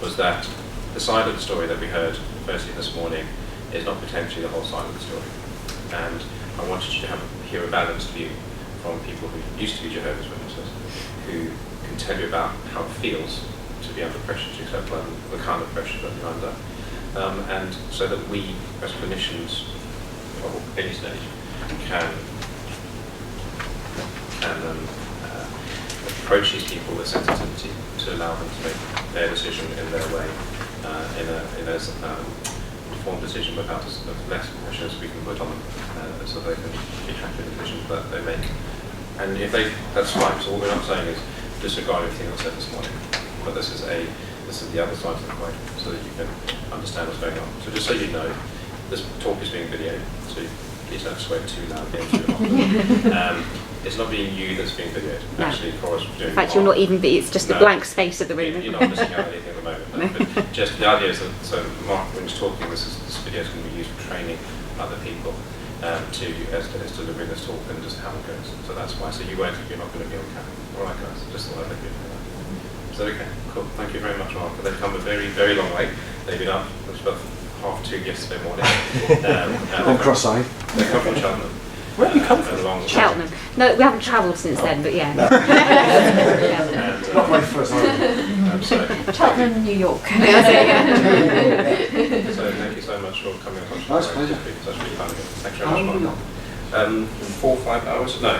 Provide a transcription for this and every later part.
was that the side of the story that we heard firstly this morning is not potentially the whole side of the story. And I wanted you to hear a balanced view from people who used to be Jehovah's Witnesses, who can tell you about how it feels to be under pressure, to accept the kind of pressure that you're under. And so that we, as clinicians of any stage, can approach these people with sensitivity to allow them to make their decision in their way, in a informed decision without as less pressure as we can put on them, so they can be happy with the decisions that they make. And if they, that's fine. So what we're not saying is disregard everything I said this morning, but this is the other side of the coin, so that you can understand what's going on. So just so you know, this talk is being videoed, so please don't swear too loudly and too often. It's not being you that's being videoed. No. Actually, for us doing. In fact, you're not even. It's just the blank space of the room. You're not missing out on anything at the moment. No. But just the idea is that, so Mark, when he's talking, this video is going to be used for training other people as delivering this talk and just how it goes. So that's why. So you're not going to be on camera. All right, guys. Just thought I'd let you know that. Is that okay? Cool. Thank you very much, Mark. They've come a very, very long way. They've been up. It was about 2:30 yesterday morning. On cross-eyed. They come from Cheltenham. Where have you come from? Cheltenham. No, we haven't travelled since then, but yeah. And, Not my first time. Cheltenham, New York. So thank you so much for coming on. Nice pleasure. That's really fun. Thanks very much, Mark. 4 or 5 hours? No.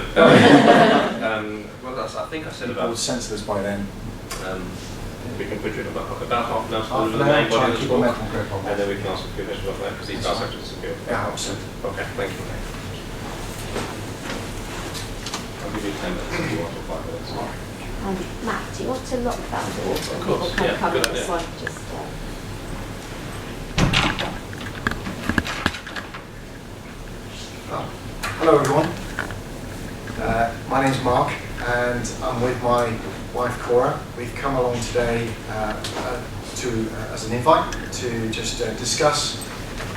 Well, I think I said People about. would sense this by then. We can put you in about half an hour. Half an the main hour, try body and of the keep talk, a mental grip on and that. then we can ask a few questions about that because these guys have to disappear. Yeah, absolutely. Okay, thank you. I'll give you 10 minutes if you want, or 5 minutes. Matt, do you want to lock that door? Of course, People can yeah, come good this idea. one, just, Hello everyone, my name's Mark and I'm with my wife Cora. We've come along today as an invite to just discuss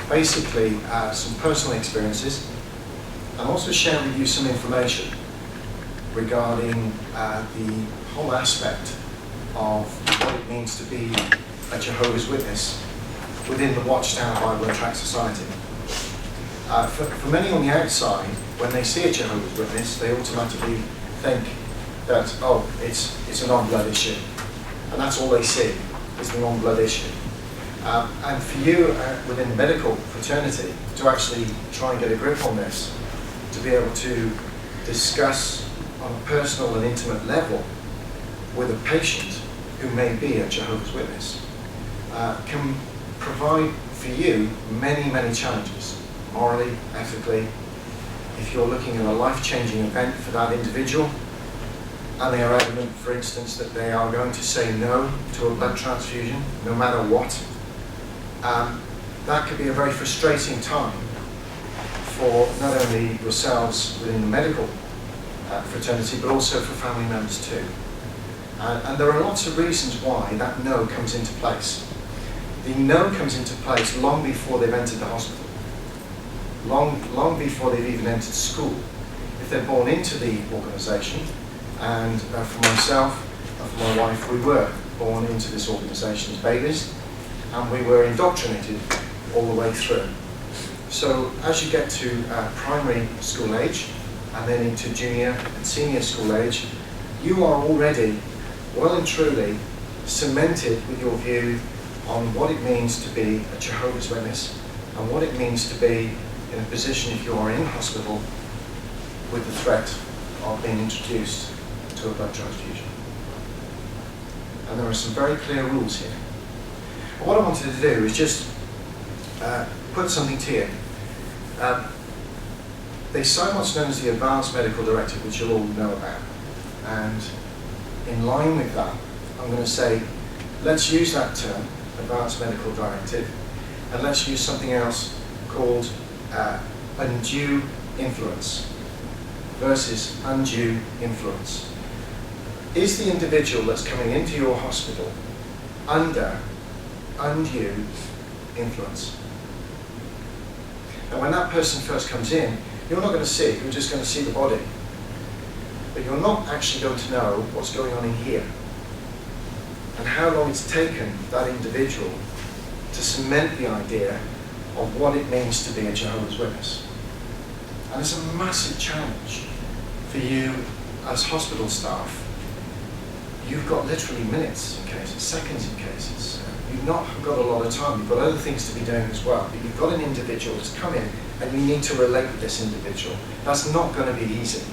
basically some personal experiences and also share with you some information regarding the whole aspect of what it means to be a Jehovah's Witness within the Watchtower Bible and Tract Society. For many on the outside, when they see a Jehovah's Witness, they automatically think that, oh, it's a non-blood issue. And that's all they see, is the non-blood issue. And for you within the medical fraternity to actually try and get a grip on this, to be able to discuss on a personal and intimate level with a patient who may be a Jehovah's Witness, can provide for you many, many challenges. Morally, ethically, if you're looking at a life-changing event for that individual, and they are adamant, for instance, that they are going to say no to a blood transfusion, no matter what, that could be a very frustrating time for not only yourselves within the medical fraternity, but also for family members too. And there are lots of reasons why that no comes into place. The no comes into place long before they've entered the hospital. Long before they've even entered school. If they're born into the organisation, and for myself and for my wife, we were born into this organisation as babies, and we were indoctrinated all the way through. So as you get to primary school age, and then into junior and senior school age, you are already well and truly cemented with your view on what it means to be a Jehovah's Witness, and what it means to be in a position, if you are in hospital, with the threat of being introduced to a blood transfusion. And there are some very clear rules here. But what I wanted to do is just put something to you. There's so much known as the Advanced Medical Directive, which you'll all know about. And in line with that, I'm going to say, let's use that term, Advanced Medical Directive, and let's use something else called undue influence versus undue influence. Is the individual that's coming into your hospital under undue influence? And when that person first comes in, you're not going to see it, you're just going to see the body. But you're not actually going to know what's going on in here. and how long it's taken that individual to cement the idea of what it means to be a Jehovah's Witness. And it's a massive challenge for you as hospital staff. You've got literally minutes in cases, seconds in cases. You've not got a lot of time, you've got other things to be doing as well, but you've got an individual that's come in and you need to relate with this individual. That's not going to be easy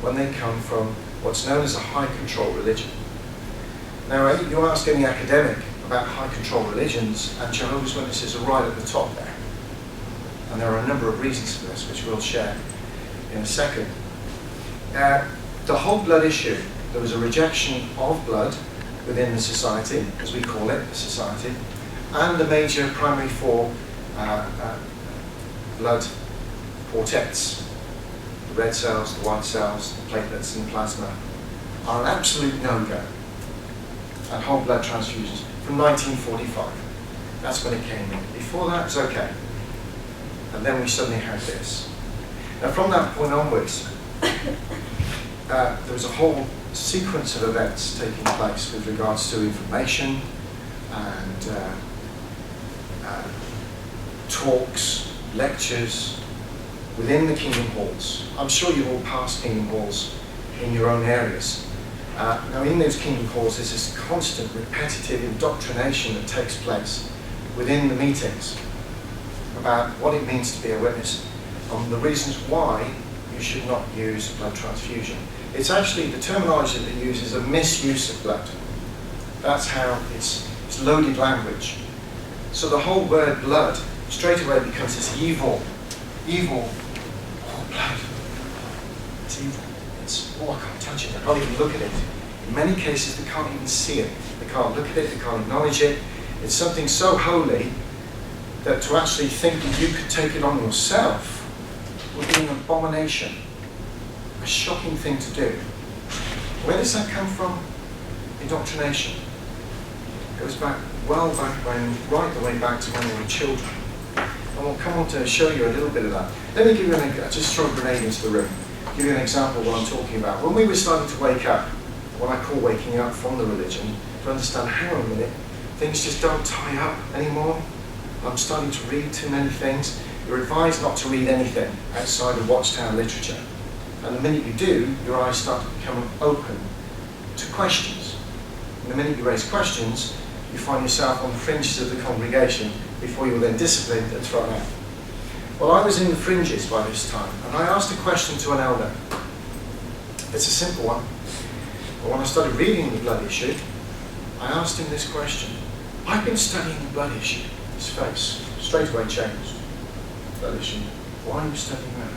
when they come from what's known as a high control religion. Now, you ask any academic about high control religions, and Jehovah's Witnesses are right at the top there. And there are a number of reasons for this, which we'll share in a second. The whole blood issue, there was a rejection of blood within the society, as we call it, the society, and the major primary four blood quartets, the red cells, the white cells, the platelets and the plasma, are an absolute no-go. And whole blood transfusions from 1945. That's when it came in. Before that, it was okay. And then we suddenly had this. Now, from that point onwards, there was a whole sequence of events taking place with regards to information and talks, lectures within the Kingdom Halls. I'm sure you've all passed Kingdom Halls in your own areas. Now, in those Kingdom Halls, there's this constant, repetitive indoctrination that takes place within the meetings about what it means to be a witness and the reasons why you should not use blood transfusion. It's actually, the terminology that they use is a misuse of blood. That's how it's loaded language. So the whole word blood straight away becomes this evil, oh, blood. It's evil. It's, oh, I can't touch it, I can't even look at it. In many cases, they can't even see it. They can't look at it, they can't acknowledge it. It's something so holy that to actually think that you could take it on yourself would be an abomination, a shocking thing to do. Where does that come from? Indoctrination. It goes back, right the way back to when they were children. And we'll come on to show you a little bit of that. Let me give you just throw a grenade into the room. Give you an example of what I'm talking about. When we were starting to wake up, what I call waking up from the religion, to understand, hang on a minute, things just don't tie up anymore. I'm starting to read too many things. You're advised not to read anything outside of Watchtower literature. And the minute you do, your eyes start to become open to questions. And the minute you raise questions, you find yourself on the fringes of the congregation before you're then disciplined and thrown out. Well, I was in the fringes by this time, and I asked a question to an elder. It's a simple one. But when I started reading the blood issue, I asked him this question. I've been studying the blood issue. His face straight away changed. Blood issue. Why are you studying that?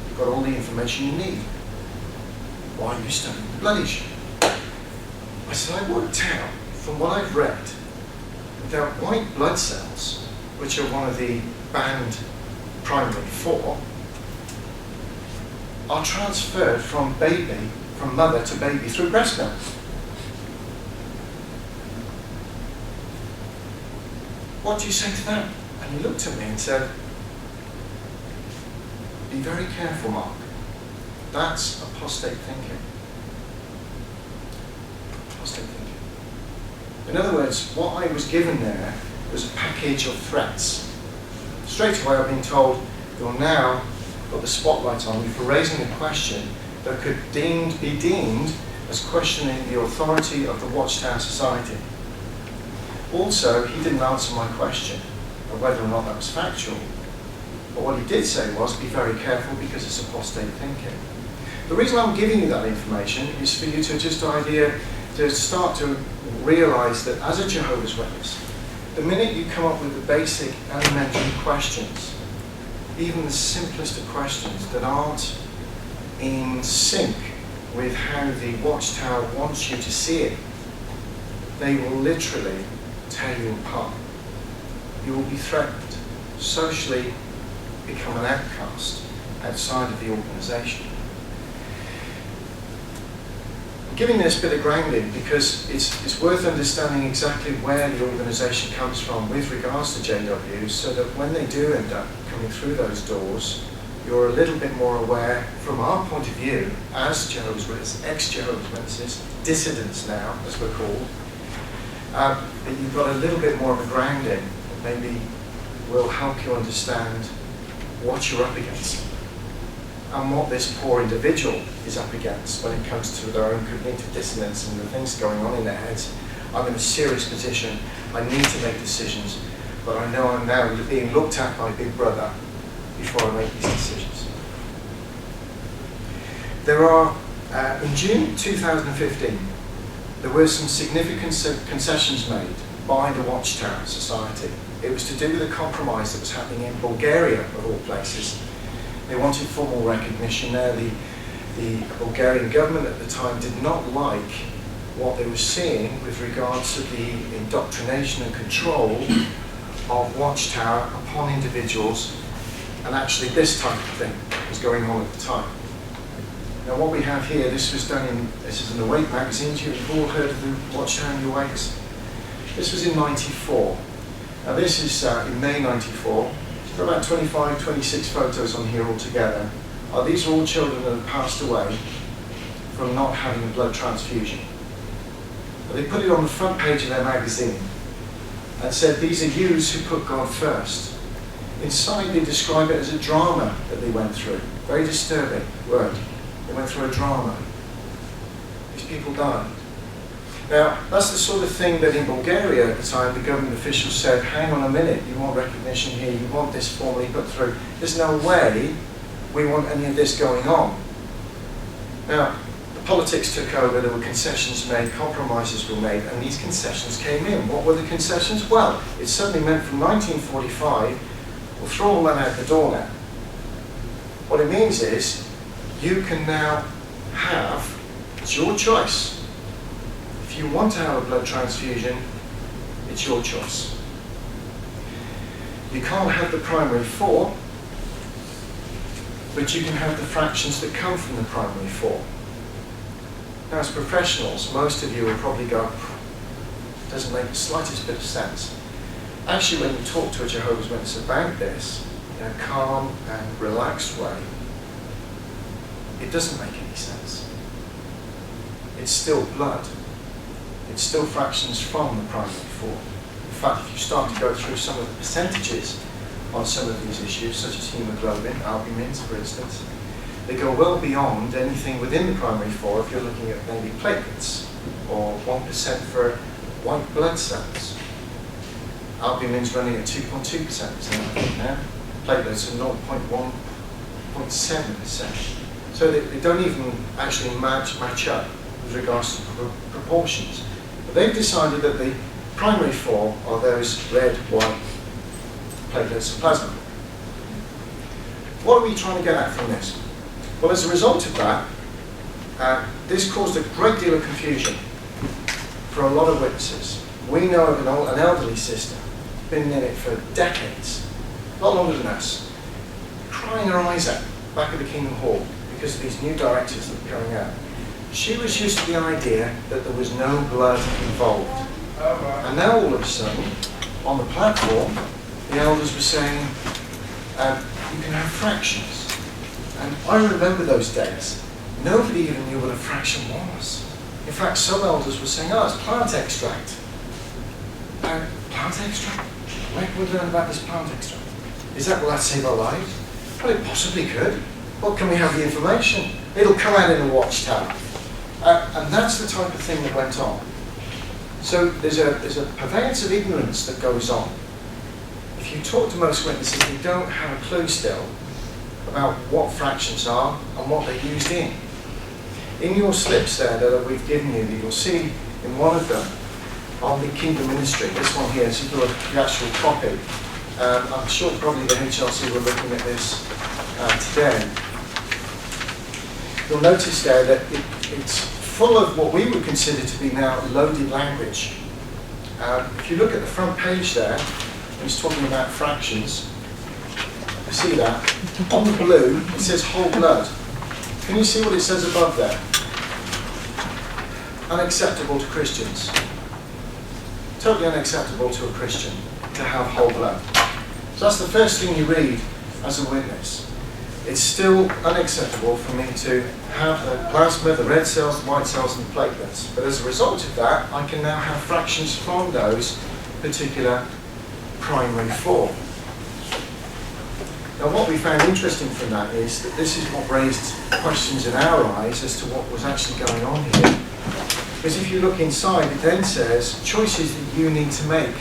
You've got all the information you need. Why are you studying the blood issue? I said, I worked out from what I've read that white blood cells, which are one of the banned primary four, are transferred from mother to baby through breast milk. What do you say to that? And he looked at me and said, be very careful, Mark. That's apostate thinking. Apostate thinking. In other words, what I was given there was a package of threats. Straight away I've been told, you're now got the spotlight on you for raising a question that could be deemed as questioning the authority of the Watchtower Society. Also, he didn't answer my question of whether or not that was factual. But what he did say was, be very careful because it's apostate thinking. The reason I'm giving you that information is for you to start to realise that as a Jehovah's Witness, the minute you come up with the basic elementary questions, even the simplest of questions that aren't in sync with how the Watchtower wants you to see it, they will literally tear you apart. You will be threatened, socially become an outcast outside of the organisation. I'm giving this bit of grounding because it's worth understanding exactly where the organisation comes from with regards to JWs, so that when they do end up coming through those doors, you're a little bit more aware, from our point of view, as Jehovah's Witnesses, ex-Jehovah's Witnesses, dissidents now, as we're called, that you've got a little bit more of a grounding that maybe will help you understand what you're up against and what this poor individual is up against when it comes to their own cognitive dissonance and the things going on in their heads. I'm in a serious position, I need to make decisions, but I know I'm now being looked at by Big Brother before I make these decisions. There are, in June 2015, there were some significant concessions made by the Watchtower Society. It was to do with a compromise that was happening in Bulgaria, of all places. They wanted formal recognition there. The Bulgarian government at the time did not like what they were seeing with regards to the indoctrination and control of Watchtower upon individuals, and actually this type of thing was going on at the time. Now what we have here, this is in the Awake magazine. You've all heard of the Watchtower and the Awakes. This was in '94. Now this is in May '94. There are about 25, 26 photos on here altogether. These are all children that have passed away from not having a blood transfusion. But they put it on the front page of their magazine and said, these are yous who put God first. Inside they describe it as a drama that they went through. Very disturbing word. They went through a drama. These people died. Now, that's the sort of thing that in Bulgaria at the time, the government officials said, hang on a minute, you want recognition here, you want this formally put through. There's no way we want any of this going on. Now, the politics took over, there were concessions made, compromises were made, and these concessions came in. What were the concessions? Well, it suddenly meant from 1945, we'll throw all that out the door now. What it means is, you can now have, it's your choice. If you want to have a blood transfusion, it's your choice. You can't have the primary four, but you can have the fractions that come from the primary four. Now as professionals, most of you will probably go, it doesn't make the slightest bit of sense. Actually, when you talk to a Jehovah's Witness about this, in a calm and relaxed way, it doesn't make any sense. It's still blood. It's still fractions from the primary four. In fact, if you start to go through some of the percentages on some of these issues, such as hemoglobin, albumins, for instance, they go well beyond anything within the primary four if you're looking at maybe platelets, or 1% for white blood cells. Albumins running at 2.2% now. Platelets are 0.1, 0.7%. So they don't even actually match up with regards to proportions. But they've decided that the primary four are those red, white platelets and plasma. What are we trying to get at from this? Well, as a result of that, this caused a great deal of confusion for a lot of witnesses. We know of an elderly sister, been in it for decades, a lot longer than us, crying her eyes out back at the Kingdom Hall because of these new directives that were coming out. She was used to the idea that there was no blood involved. And now all of a sudden, on the platform, the elders were saying, you can have fractions. And I remember those days. Nobody even knew what a fraction was. In fact, some elders were saying, oh, it's plant extract. Plant extract? Where can we learn about this plant extract? Is that, will that save our lives? Well, it possibly could. Well, can we have the information? It'll come out in the Watchtower. And that's the type of thing that went on. So there's a purveyance of ignorance that goes on. If you talk to most witnesses, they don't have a clue still about what fractions are and what they're used in. In your slips there that we've given you, you'll see in one of them on the Kingdom Ministry, this one here, this is the actual copy. I'm sure probably the HLC were looking at this today. You'll notice there that it's full of what we would consider to be now loaded language. If you look at the front page there, he's talking about fractions. You see that? On the blue, it says whole blood. Can you see what it says above there? Unacceptable to Christians. Totally unacceptable to a Christian to have whole blood. So that's the first thing you read as a witness. it's still unacceptable for me to have the plasma, the red cells, the white cells, and the platelets. But as a result of that, I can now have fractions from those particular primary four. Now, what we found interesting from that is that this is what raised questions in our eyes as to what was actually going on here. Because if you look inside, it then says choices that you need to make.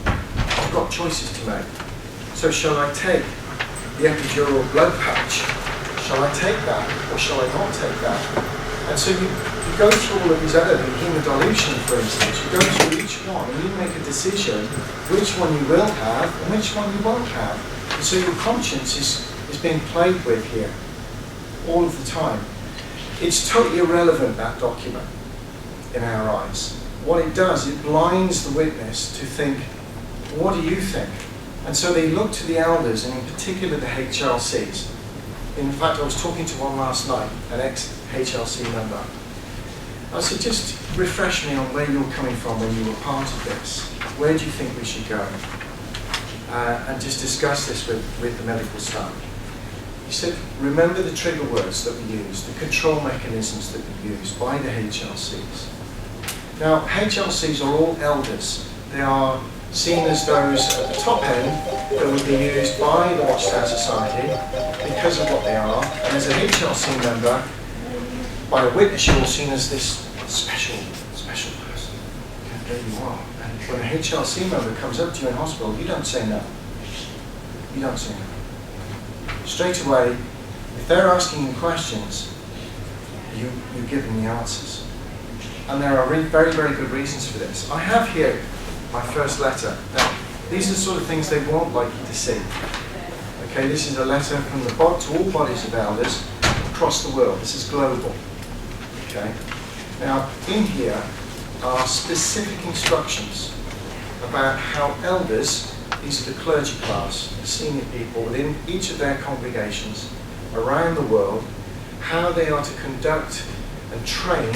I've got choices to make. So shall I take the epidural blood patch? Shall I take that or shall I not take that? And so you go through all of these other, the hemodilution for instance, you go through each one and you make a decision which one you will have and which one you won't have. And so your conscience is being played with here all of the time. It's totally irrelevant, that document, in our eyes. What it does, it blinds the witness to think, what do you think? And so they look to the elders, and in particular the HLCs. In fact, I was talking to one last night, an ex-HLC member. I said, just refresh me on where you're coming from when you were part of this. Where do you think we should go? And just discuss this with the medical staff. He said, remember the trigger words that we use, the control mechanisms that we use by the HLCs. Now, HLCs are all elders. They are seen as those at the top end that would be used by the Watchtower Society because of what they are. And as a HLC member, by a witness, you're seen as this special person. And there you are. And when a HLC member comes up to you in hospital, you don't say no. You don't say no. Straight away, if they're asking you questions, you give them the answers. And there are very, very good reasons for this. I have here my first letter. Now, these are the sort of things they won't like you to see. Okay, this is a letter from the bod to all bodies of elders across the world. This is global. Okay. Now, in here are specific instructions about how elders, these are the clergy class, the senior people within each of their congregations around the world, how they are to conduct and train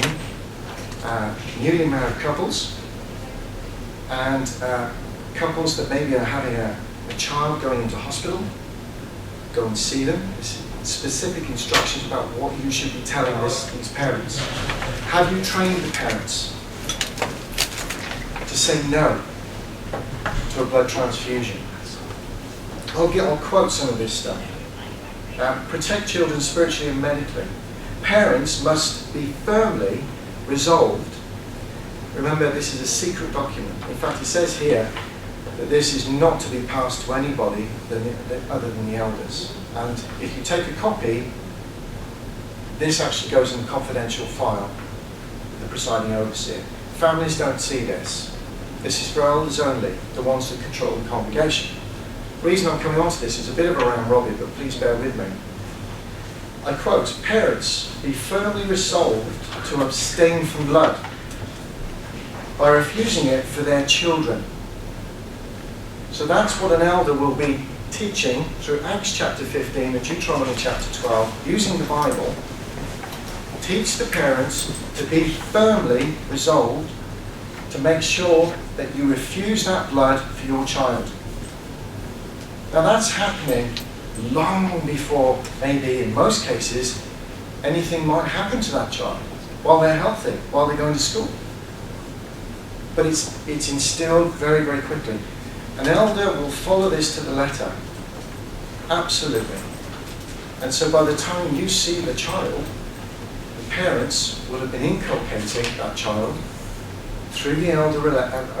newly married couples and couples that maybe are having a child going into hospital. Go and see them. There's specific instructions about what you should be telling these parents. Have you trained the parents to say no to a blood transfusion? I'll quote some of this stuff. Protect children spiritually and medically. Parents must be firmly resolved. Remember, this is a secret document. In fact, it says here that this is not to be passed to anybody other than the elders. And if you take a copy, this actually goes in the confidential file with the presiding overseer. Families don't see this. This is for elders only, the ones that control the congregation. The reason I'm coming on to this is a bit of a round robin, but please bear with me. I quote, parents, be firmly resolved to abstain from blood by refusing it for their children. So that's what an elder will be teaching through Acts chapter 15 and Deuteronomy chapter 12, using the Bible. Teach the parents to be firmly resolved to make sure that you refuse that blood for your child. Now that's happening long before, maybe in most cases, anything might happen to that child while they're healthy, while they're going to school. But it's instilled very, very quickly. An elder will follow this to the letter. Absolutely. And so by the time you see the child, the parents will have been inculcating that child through the elder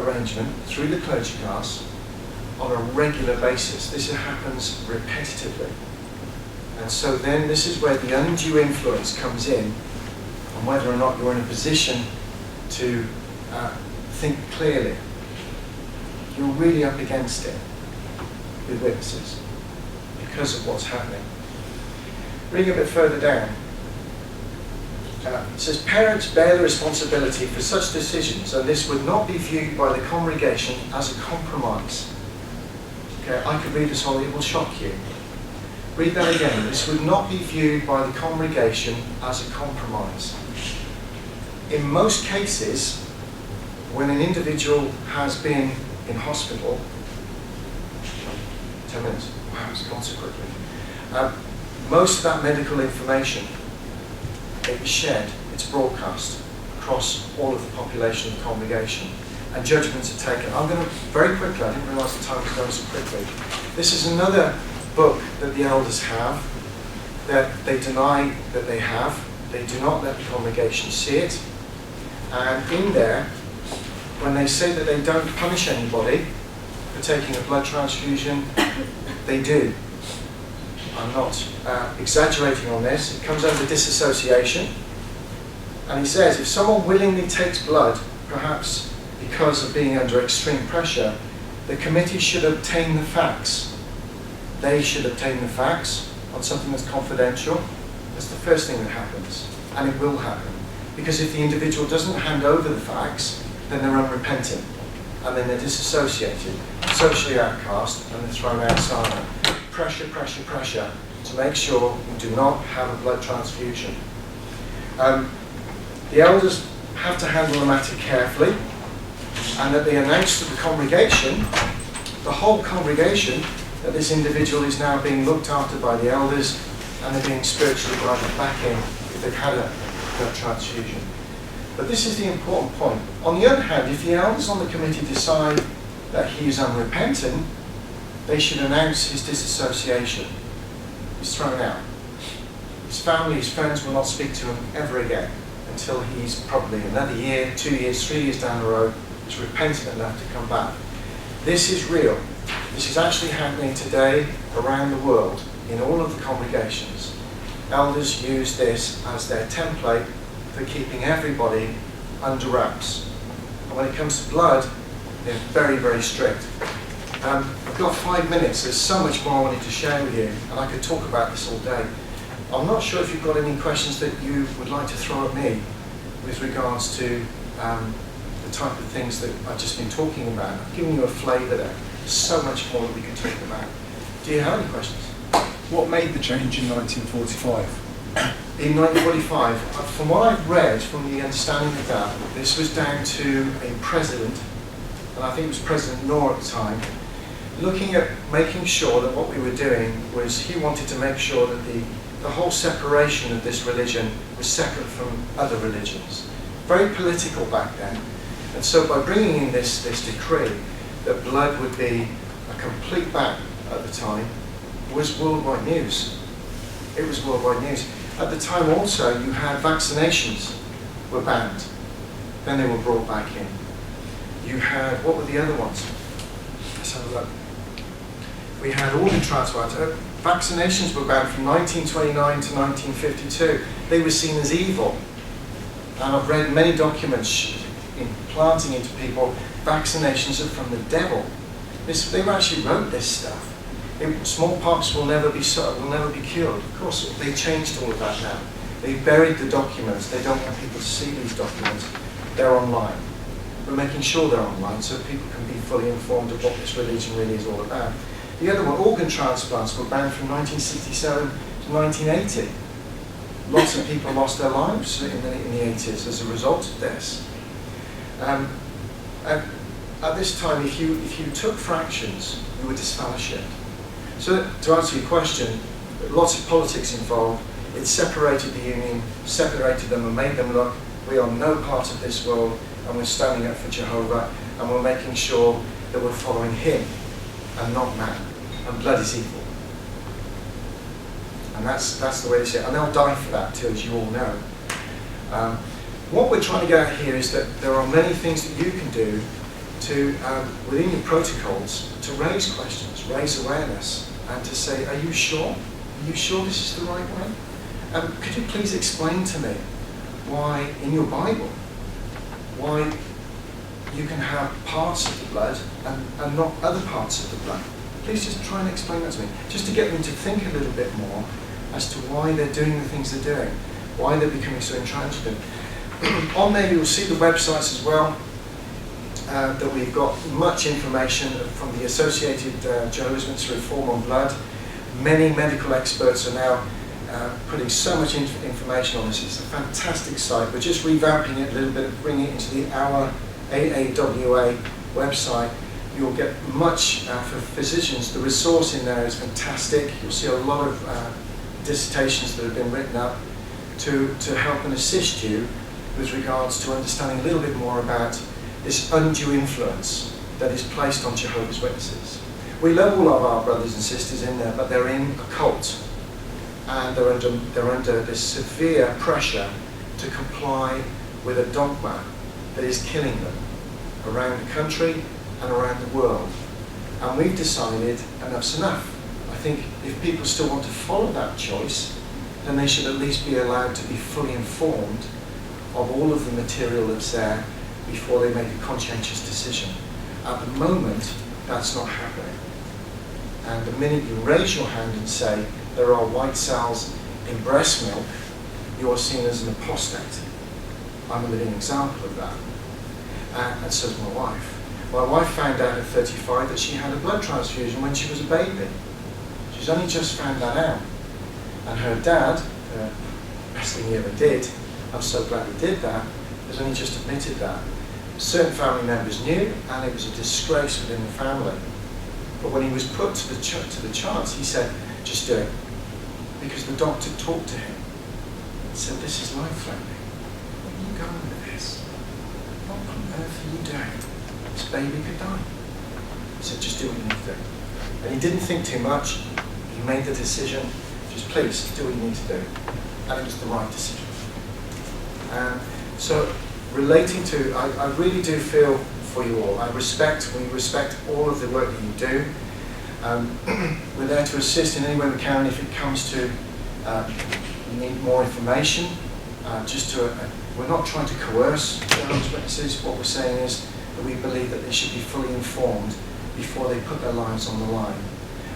arrangement, through the clergy class, on a regular basis. This happens repetitively. And so then this is where the undue influence comes in on whether or not you're in a position to think clearly. You're really up against it with witnesses because of what's happening. Reading a bit further down, it says, parents bear the responsibility for such decisions, and this would not be viewed by the congregation as a compromise. Okay, I could read this whole, it will shock you. Read that again. This would not be viewed by the congregation as a compromise. In most cases, when an individual has been in hospital, 10 minutes, wow, it's gone so quickly. most of that medical information, it's shared, it's broadcast across all of the population of the congregation, and judgments are taken. I'm going to, very quickly, I didn't realise the time was going so quickly. This is another book that the elders have, that they deny that they have. They do not let the congregation see it. And in there, when they say that they don't punish anybody for taking a blood transfusion, they do. I'm not exaggerating on this. It comes under disassociation. And he says, if someone willingly takes blood, perhaps because of being under extreme pressure, the committee should obtain the facts. They should obtain the facts on something that's confidential. That's the first thing that happens. And it will happen. Because if the individual doesn't hand over the facts, then they're unrepentant. And then they're disassociated, socially outcast, and they're thrown outside. Pressure, pressure, pressure to make sure you do not have a blood transfusion. The elders have to handle the matter carefully, and that they announce to the congregation, the whole congregation, that this individual is now being looked after by the elders, and they're being spiritually guided back in if they've had a blood transfusion. But this is the important point. On the other hand, if the elders on the committee decide that he is unrepentant, they should announce his disassociation. He's thrown out. His family, his friends will not speak to him ever again until he's probably another year, 2 years, 3 years down the road, is repentant enough to come back. This is real. This is actually happening today around the world in all of the congregations. Elders use this as their template for keeping everybody under wraps. And when it comes to blood, they're very, very strict. I've got 5 minutes. There's so much more I wanted to share with you, and I could talk about this all day. I'm not sure if you've got any questions that you would like to throw at me with regards to the type of things that I've just been talking about. I've given you a flavour there. There's so much more that we could talk about. Do you have any questions? What made the change in 1945? In 1945, from what I've read, from the understanding of that, this was down to a president, and I think it was President Noor at the time, looking at making sure that what we were doing was he wanted to make sure that the whole separation of this religion was separate from other religions. Very political back then. And so by bringing in this decree that blood would be a complete ban at the time was worldwide news. It was worldwide news. At the time also you had vaccinations were banned. Then they were brought back in. You had, what were the other ones? Let's have a look. We had organ transplant. Vaccinations were banned from 1929 to 1952. They were seen as evil. And I've read many documents implanting into people vaccinations are from the devil. They actually wrote this stuff. Smallpox will never be cured. Of course, they changed all of that now. They buried the documents. They don't want people to see these documents. They're online. We're making sure they're online so people can be fully informed of what this religion really is all about. The other one, organ transplants, were banned from 1967 to 1980. Lots of people lost their lives in the 80s as a result of this. At this time, if you took fractions, you were disfellowshipped. So to answer your question, lots of politics involved. It separated the union, separated them and made them look, we are no part of this world and we're standing up for Jehovah and we're making sure that we're following him and not man. And blood is evil. And that's the way they say it. And they'll die for that too, as you all know. What we're trying to get at here is that there are many things that you can do to, within your protocols, to raise questions, raise awareness, and to say, are you sure? Are you sure this is the right way? Could you please explain to me why, in your Bible, why you can have parts of the blood and not other parts of the blood? Please just try and explain that to me, just to get them to think a little bit more as to why they're doing the things they're doing, why they're becoming so intransigent. On there you'll see the websites as well, that we've got much information from the Associated Jehovah's Witness Reform on Blood. Many medical experts are now putting so much information on this. It's a fantastic site. We're just revamping it a little bit, bringing it into the Our AAWA website. You'll get much for physicians. The resource in there is fantastic. You'll see a lot of dissertations that have been written up to help and assist you with regards to understanding a little bit more about this undue influence that is placed on Jehovah's Witnesses. We love all of our brothers and sisters in there, but they're in a cult, and they're under this severe pressure to comply with a dogma that is killing them around the country and around the world. And we've decided enough's enough. I think if people still want to follow that choice, then they should at least be allowed to be fully informed of all of the material that's there before they make a conscientious decision. At the moment, that's not happening. And the minute you raise your hand and say there are white cells in breast milk, you are seen as an apostate. I'm a living example of that. And so is my wife. My wife found out at 35 that she had a blood transfusion when she was a baby. She's only just found that out. And her dad, best thing he ever did, I'm so glad he did that, has only just admitted that. Certain family members knew, and it was a disgrace within the family. But when he was put to the chance, he said, just do it. Because the doctor talked to him and said, this is life-threatening. Where are you going with this? What on earth are you doing? This baby could die. He said, just do what you need to do. And he didn't think too much. He made the decision, just please, do what you need to do. And it was the right decision. So relating to, I really do feel for you all. We respect all of the work that you do. We're there to assist in any way we can if it comes to you need more information. We're not trying to coerce Jehovah's Witnesses. What we're saying is that we believe that they should be fully informed before they put their lives on the line.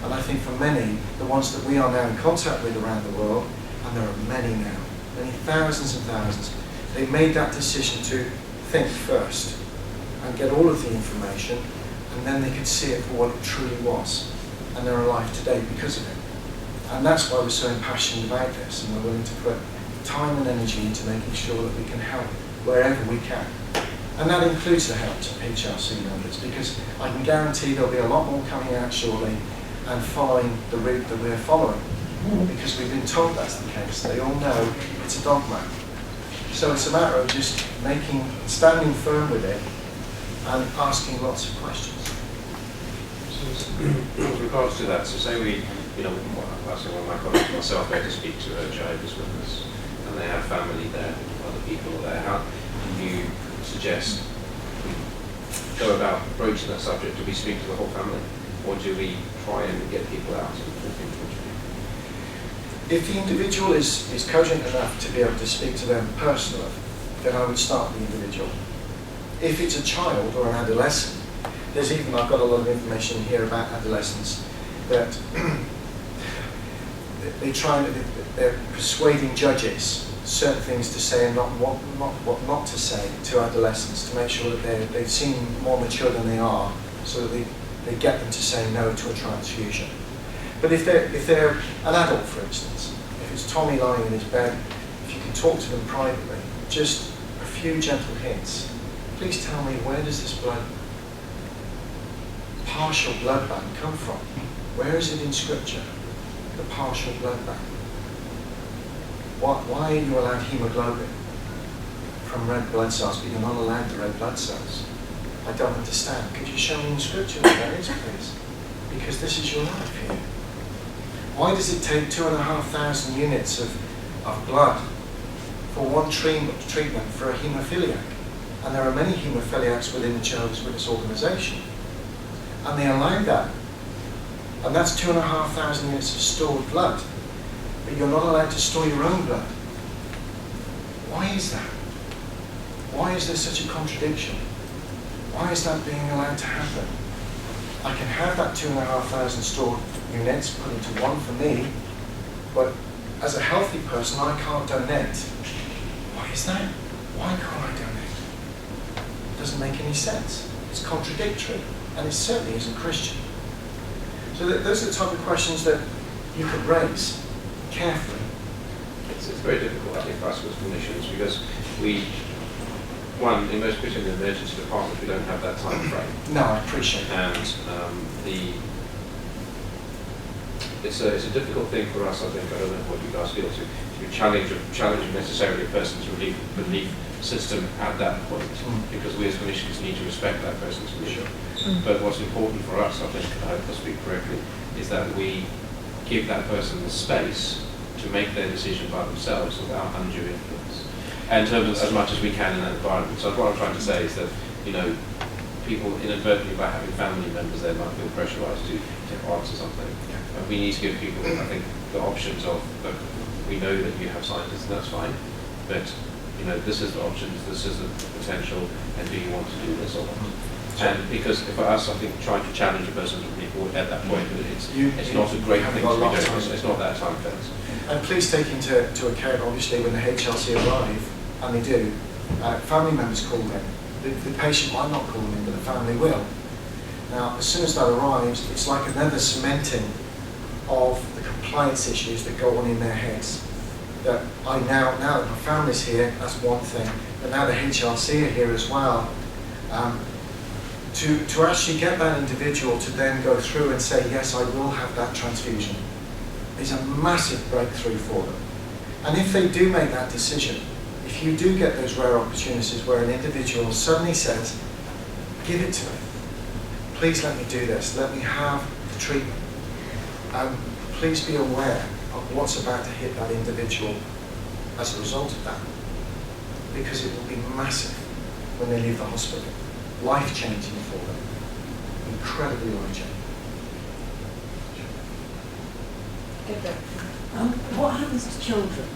And I think for many, the ones that we are now in contact with around the world, and there are many now, many thousands and thousands, they made that decision to think first and get all of the information, and then they could see it for what it truly was. And they're alive today because of it. And that's why we're so impassioned about this, and we're willing to put time and energy into making sure that we can help wherever we can. And that includes the help to HRC members, because I can guarantee there'll be a lot more coming out shortly and following the route that we're following, because we've been told that's the case. They all know it's a dogma. So it's a matter of just standing firm with it and asking lots of questions. With regards to that, so say we, one of my colleagues and myself go to speak to a Jehovah's Witness, and they have family there, other people there. How do you suggest we go about broaching that subject? Do we speak to the whole family, or do we try and get people out and talk individually? If the individual is cogent enough to be able to speak to them personally, then I would start with the individual. If it's a child or an adolescent, I've got a lot of information here about adolescents that they're persuading judges certain things to say and not what not to say to adolescents, to make sure that they seem more mature than they are, so that they get them to say no to a transfusion. But if they're an adult, for instance, if it's Tommy lying in his bed, if you can talk to them privately, just a few gentle hints. Please tell me, where does this partial blood bank come from? Where is it in Scripture, the partial blood bank? Why are you allowed hemoglobin from red blood cells, but you're not allowed the red blood cells? I don't understand. Could you show me in Scripture where that is, please? Because this is your life here. Why does it take 2,500 units of blood for one treatment for a haemophiliac? And there are many haemophiliacs within the Jehovah's Witness organization. And they allow that. And that's 2,500 units of stored blood. But you're not allowed to store your own blood. Why is that? Why is there such a contradiction? Why is that being allowed to happen? I can have that 2,500 stored units put into one for me, but as a healthy person, I can't donate. Why is that? Why can't I donate? It doesn't make any sense. It's contradictory, and it certainly isn't Christian. So those are the type of questions that you could raise carefully. It's very difficult, I think, for us as clinicians, because in most Christian emergency departments, we don't have that time frame. No, I appreciate that. And it's a difficult thing for us, I think. I don't know what you guys feel, to challenge necessarily a person's belief system at that point, because we as clinicians need to respect that person's belief. But what's important for us, I think, I hope I speak correctly, is that we give that person the space to make their decision by themselves without undue influence, and as much as we can in that environment. So what I'm trying to say is that, you know, people inadvertently, by having family members there, might feel pressurised to answer something. And we need to give people, I think, the options of, look, we know that you have scientists, and that's fine, but you know, this is the options, this is the potential, and do you want to do this or not? And because for us, I think trying to challenge a person's belief at that point, it's not a great thing to be doing. It's not that time fence. And please take into account, obviously, when the HLC arrive, and they do, family members call them. The patient might not call them, but the family will. Now, as soon as that arrives, it's like another cementing of the compliance issues that go on in their heads. That now that my family's here, that's one thing, but now the HLC are here as well. To actually get that individual to then go through and say, yes, I will have that transfusion, is a massive breakthrough for them. And if they do make that decision, if you do get those rare opportunities where an individual suddenly says, give it to me, please let me do this, let me have the treatment, please be aware of what's about to hit that individual as a result of that, because it will be massive when they leave the hospital. Life-changing for them. Incredibly life-changing. What happens to children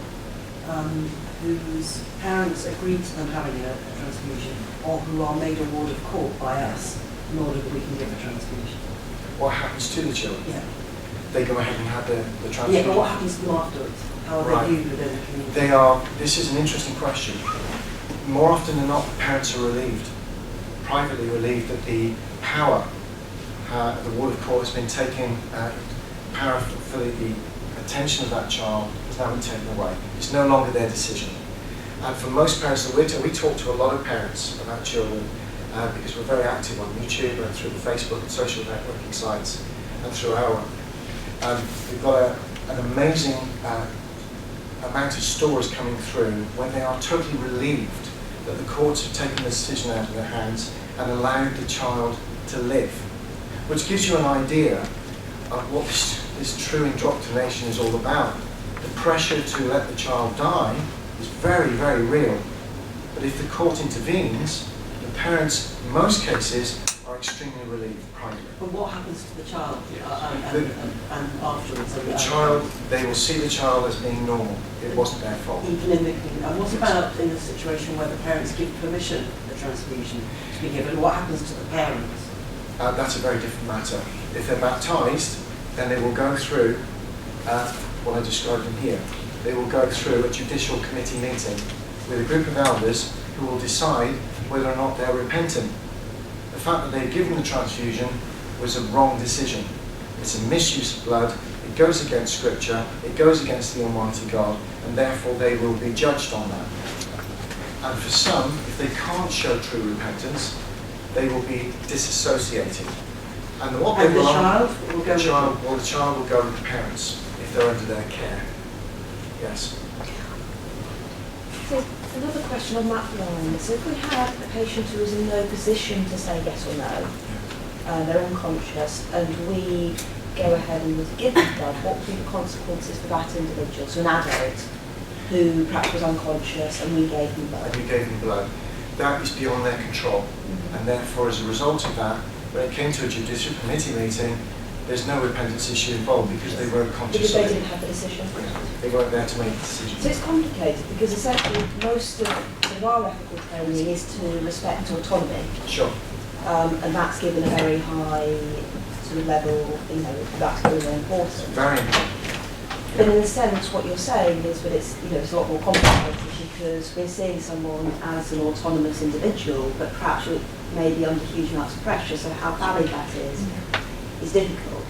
whose parents agree to them having a transfusion, or who are made a ward of court by us in order that we can give a transfusion? What happens to the children? Yeah. They go ahead and have the transfusion? Yeah, but what happens to them afterwards? How are they viewed within the community? This is an interesting question. More often than not, the parents are relieved, privately relieved, that the power, the ward of court has been taken, power for the attention of that child has now been taken away. It's no longer their decision. And for most parents that we talk to a lot of parents about children, because we're very active on YouTube and through the Facebook and social networking sites and through our we've got an amazing amount of stories coming through when they are totally relieved that the courts have taken the decision out of their hands and allowed the child to live, which gives you an idea of what this true indoctrination is all about. The pressure to let the child die is very, very real. But if the court intervenes, the parents, in most cases, are extremely relieved privately. But what happens to the child and afterwards? The child, they will see the child as being normal. It wasn't their fault. Even in the, and what about in a situation where the parents give permission for the transfusion to be given? What happens to the parents? That's a very different matter. If they're baptised, then they will go through what I described in here. They will go through a judicial committee meeting with a group of elders who will decide whether or not they're repentant. The fact that they've given the transfusion was a wrong decision. It's a misuse of blood, it goes against Scripture, it goes against the Almighty God, and therefore they will be judged on that. And for some, if they can't show true repentance, they will be disassociated. And what they and will the child will go the child will go with the parents if they're under their care. Yes. So another question on that line. So if we had a patient who is in no position to say yes or no, they're unconscious, and we go ahead and give them blood, what would be the consequences for that individual? So an adult who perhaps was unconscious and we gave them blood. And we gave them blood. That is beyond their control. And therefore, as a result of that, when it came to a judicial committee meeting, there's no repentance issue involved because they weren't conscious. Because they of it. didn't have the decision. They weren't there to make the decision. So it's complicated because essentially most of our ethical training is to respect autonomy. Sure. And that's given a very high sort of level, you know, that's really important. Very important. But in a sense, what you're saying is that it's, you know, it's a lot more complicated because we're seeing someone as an autonomous individual, but perhaps maybe under huge amounts of pressure, so how valid that is difficult.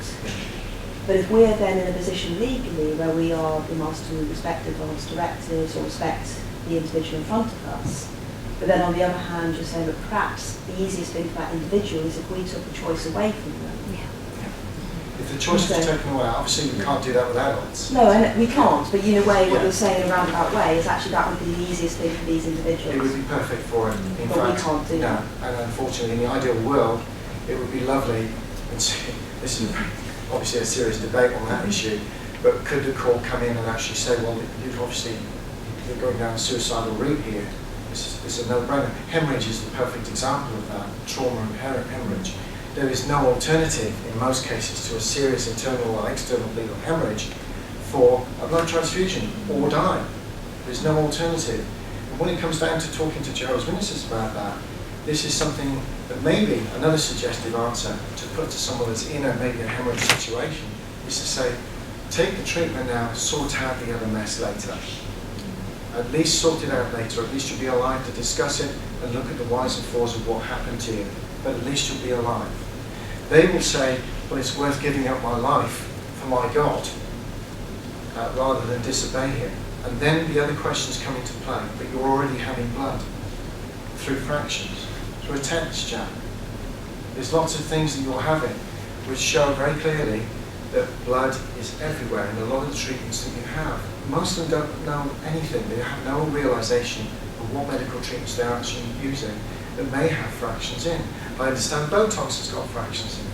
But if we're then in a position legally where we are being asked to respect advanced directives or respect the individual in front of us, but then on the other hand, you're saying that perhaps the easiest thing for that individual is if we took the choice away from them. If the choice is Okay. taken away, obviously we can't do that with adults. No, and we can't, but in a way, what Yeah. you're saying in a roundabout way is actually that would be the easiest thing for these individuals. It would be perfect for it. In But we fact, can't do no. that. And unfortunately, in the ideal world, it would be lovely. And this is obviously a serious debate on that issue. But could the court come in and actually say, well, you're going down a suicidal route here. This is a no-brainer. Hemorrhage is the perfect example of that. Trauma and hemorrhage. There is no alternative in most cases to a serious internal or external bleeding hemorrhage for a blood transfusion or die. There's no alternative. And when it comes down to talking to Jehovah's Witnesses about that, this is something that maybe another suggestive answer to put to someone that's in maybe a hemorrhage situation is to say, take the treatment now, sort out the other mess later. At least sort it out later, at least you'll be alive to discuss it and look at the whys and flaws of what happened to you. But at least you'll be alive. They will say, well, it's worth giving up my life for my God, rather than disobey him. And then the other questions come into play, but you're already having blood through fractions, through a tetanus jab. There's lots of things that you're having which show very clearly that blood is everywhere in a lot of the treatments that you have. Most of them don't know anything. They have no realization of what medical treatments they're actually using that may have fractions in. I understand Botox has got fractions in it.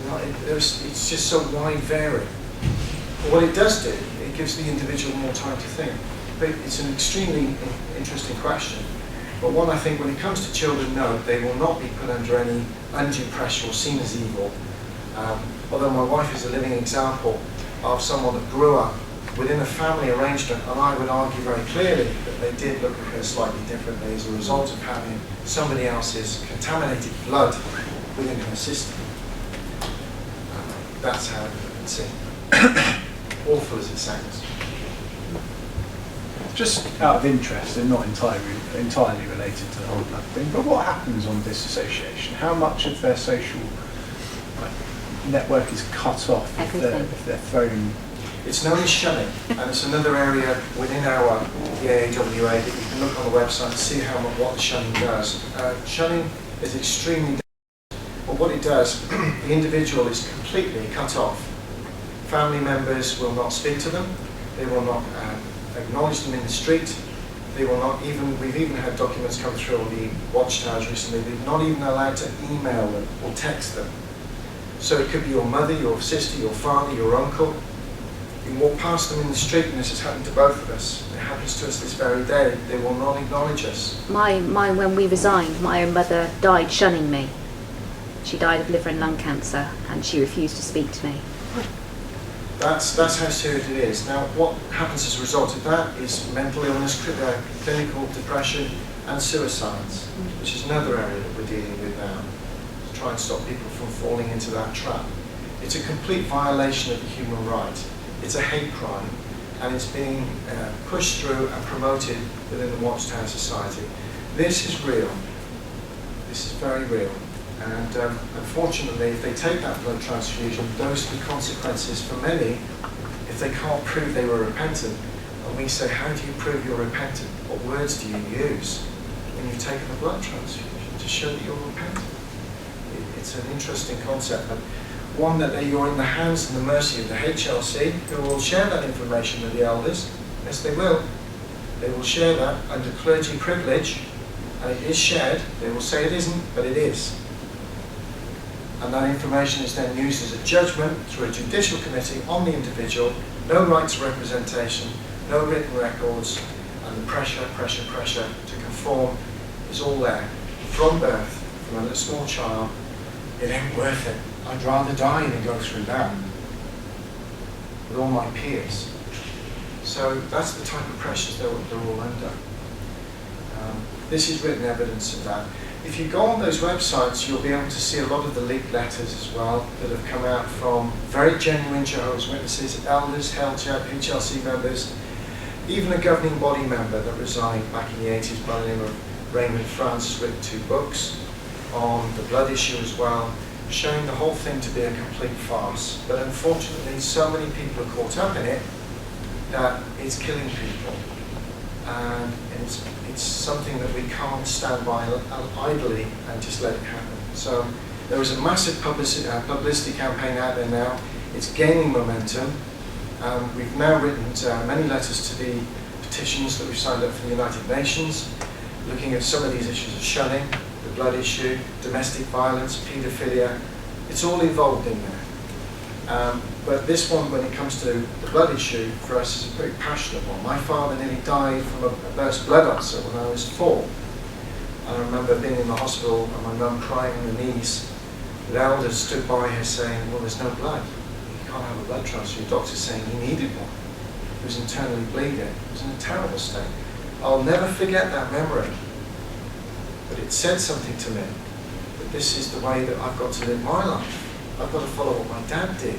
You know, it's just so wide varied. But what it does do, it gives the individual more time to think. But it's an extremely interesting question. But one I think when it comes to children, no, they will not be put under any undue pressure or seen as evil. Although my wife is a living example of someone that grew up within a family arrangement, and I would argue very clearly that they did look at her slightly differently as a result of having somebody else's contaminated blood within her system. That's how it's seen. Awful as it sounds. Just out of interest, and not entirely related to the whole blood thing, but what happens on disassociation? How much of their social network is cut off if they're thrown? It's known as shunning, and it's another area within our AAWA that you can look on the website and see what the shunning does. Shunning is extremely dangerous, but what it does, the individual is completely cut off. Family members will not speak to them, they will not acknowledge them in the street, they will not even, we've even had documents come through on the watchtowers recently, they're not even allowed to email them or text them. So it could be your mother, your sister, your father, your uncle. You can walk past them in the street, and this has happened to both of us. It happens to us this very day. They will not acknowledge us. When we resigned, my own mother died shunning me. She died of liver and lung cancer, and she refused to speak to me. That's how serious it is. Now, what happens as a result of that is mental illness, clinical depression, and suicides, which is another area that we're dealing with now, to try and stop people from falling into that trap. It's a complete violation of the human right. It's a hate crime, and it's being pushed through and promoted within the Watchtower Society. This is real. This is very real. And unfortunately, if they take that blood transfusion, those are the consequences for many if they can't prove they were repentant. And we say, how do you prove you're repentant? What words do you use when you've taken a blood transfusion to show that you're repentant? It's an interesting concept, but one that you're in the hands and the mercy of the HLC, who will share that information with the elders. Yes, they will. They will share that under clergy privilege, and it is shared. They will say it isn't, but it is. And that information is then used as a judgment through a judicial committee on the individual, no right to representation, no written records, and the pressure to conform is all there. From birth, from a small child, it ain't worth it. I'd rather die than go through that with all my peers. So that's the type of pressures they're all under. This is written evidence of that. If you go on those websites, you'll be able to see a lot of the leaked letters as well that have come out from very genuine Jehovah's Witnesses, elders, HLC members, even a governing body member that resigned back in the 80s by the name of Raymond Francis, written 2 books on the blood issue as well, showing the whole thing to be a complete farce. But unfortunately, so many people are caught up in it that it's killing people. And it's something that we can't stand by idly and just let it happen. So There is a massive publicity campaign out there now. It's gaining momentum. We've now written many letters to the petitions that we've signed up for the United Nations, looking at some of these issues of shunning, the blood issue, domestic violence, paedophilia. It's all involved in there. But this one, when it comes to the blood issue, for us is a very passionate one. My father nearly died from a burst blood ulcer when I was 4. I remember being in the hospital and my mum crying on her knees. The elders stood by her saying, well, there's no blood. You can't have a blood transfusion. The doctor saying he needed one. He was internally bleeding. He was in a terrible state. I'll never forget that memory. But it said something to me, that this is the way that I've got to live my life. I've got to follow what my dad did.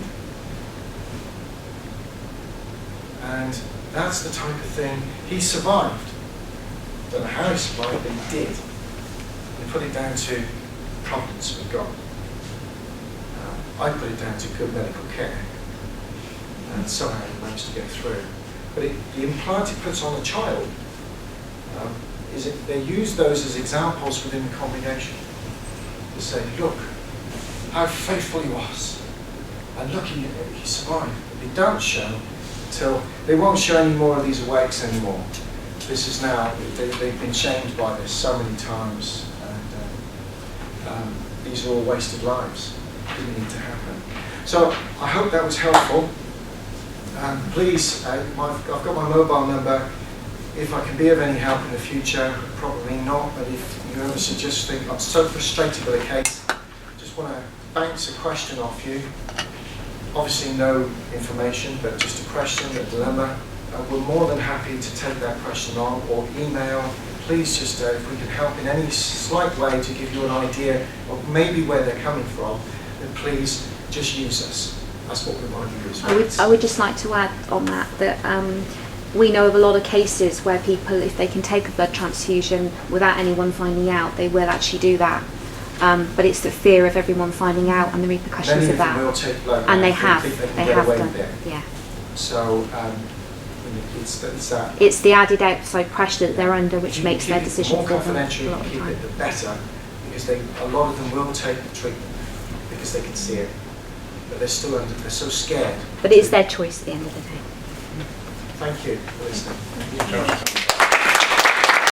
And that's the type of thing. He survived. Don't know how he survived, but he did. And put it down to providence with God. I put it down to good medical care. And somehow he managed to get through. But the implant it puts on a child, they use those as examples within the congregation to say, look, how faithful he was. And look, he survived. But they don't show until, they won't show any more of these awakes anymore. This is now, they've been shamed by this so many times, and these are all wasted lives. Didn't need to happen. So I hope that was helpful. Please, I've got my mobile number. If I can be of any help in the future, probably not, but if you ever just think, I'm so frustrated with a case, just want to bounce a question off you. Obviously no information, but just a question, a dilemma. We're more than happy to take that question on, or email. Please just, if we can help in any slight way to give you an idea of maybe where they're coming from, then please just use us. That's what we want to use. I would just like to add on that we know of a lot of cases where people, if they can take a blood transfusion without anyone finding out, they will actually do that. But it's the fear of everyone finding out and the repercussions Many of that. Will take blood, and they they have. think they can They get have away done. with it. Yeah. So it's that. It's the added outside pressure that they're under, which makes their decision more for them confidential. a You lot can of keep time. it, the better, because a lot of them will take the treatment because they can see it, but they're still they're so scared. But it is their choice at the end of the day. Thank you for listening.